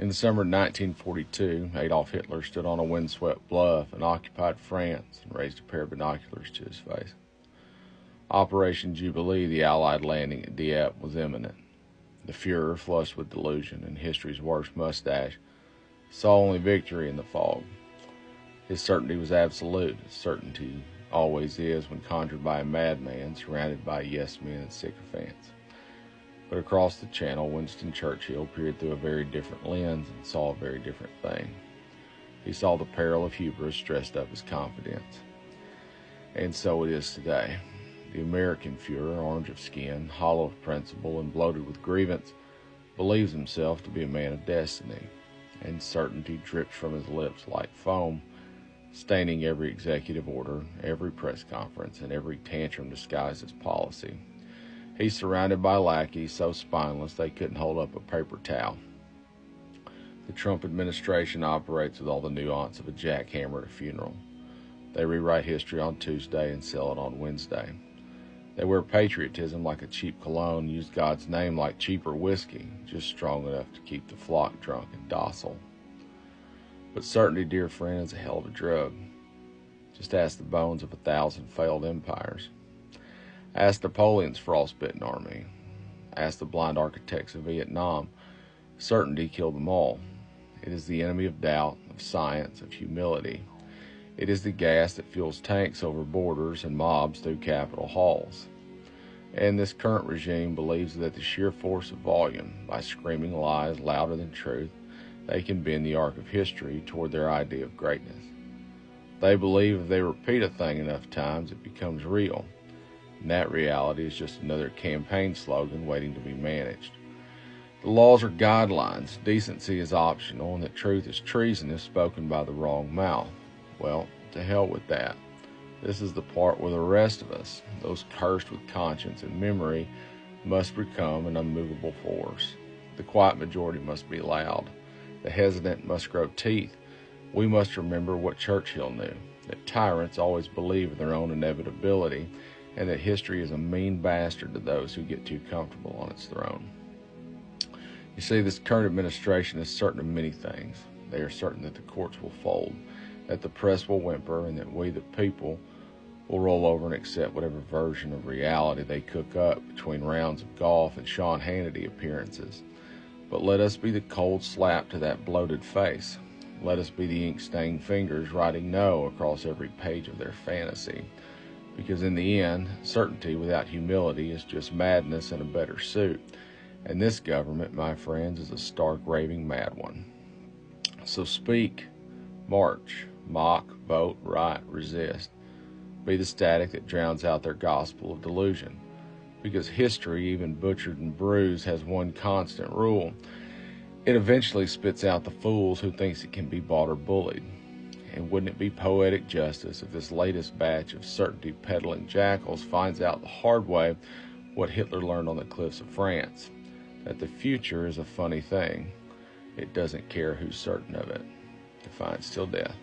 In the summer of 1942, Adolf Hitler stood on a windswept bluff and occupied France and raised a pair of binoculars to his face. Operation Jubilee, the Allied landing at Dieppe, was imminent. The Fuhrer, flushed with delusion and history's worst mustache, saw only victory in the fog. His certainty was absolute, as certainty always is when conjured by a madman surrounded by yes-men and sycophants. But across the channel, Winston Churchill peered through a very different lens and saw a very different thing. He saw the peril of hubris dressed up as confidence. And so it is today. The American Fuhrer, orange of skin, hollow of principle, and bloated with grievance, believes himself to be a man of destiny, and certainty drips from his lips like foam, staining every executive order, every press conference, and every tantrum disguised as policy. He's surrounded by lackeys so spineless they couldn't hold up a paper towel. The Trump administration operates with all the nuance of a jackhammer at a funeral. They rewrite history on Tuesday and sell it on Wednesday. They wear patriotism like a cheap cologne, use God's name like cheaper whiskey, just strong enough to keep the flock drunk and docile. But certainty, dear friend, is a hell of a drug. Just ask the bones of 1,000 failed empires. Ask Napoleon's frostbitten army. Ask the blind architects of Vietnam. Certainty killed them all. It is the enemy of doubt, of science, of humility. It is the gas that fuels tanks over borders and mobs through Capitol halls. And this current regime believes that the sheer force of volume, by screaming lies louder than truth, they can bend the arc of history toward their idea of greatness. They believe if they repeat a thing enough times, it becomes real. And that reality is just another campaign slogan waiting to be managed. The laws are guidelines, decency is optional, and that truth is treason if spoken by the wrong mouth. Well, to hell with that. This is the part where the rest of us, those cursed with conscience and memory, must become an unmovable force. The quiet majority must be loud. The hesitant must grow teeth. We must remember what Churchill knew, that tyrants always believe in their own inevitability, and that history is a mean bastard to those who get too comfortable on its throne. You see, this current administration is certain of many things. They are certain that the courts will fold, that the press will whimper, and that we, the people, will roll over and accept whatever version of reality they cook up between rounds of golf and Sean Hannity appearances. But let us be the cold slap to that bloated face. Let us be the ink-stained fingers writing no across every page of their fantasy. Because in the end, certainty without humility is just madness in a better suit. And this government, my friends, is a stark, raving mad one. So speak, march, mock, vote, riot, resist. Be the static that drowns out their gospel of delusion. Because history, even butchered and bruised, has one constant rule. It eventually spits out the fools who thinks it can be bought or bullied. And wouldn't it be poetic justice if this latest batch of certainty-peddling jackals finds out the hard way what Hitler learned on the cliffs of France, that the future is a funny thing. It doesn't care who's certain of it. Defiance till death.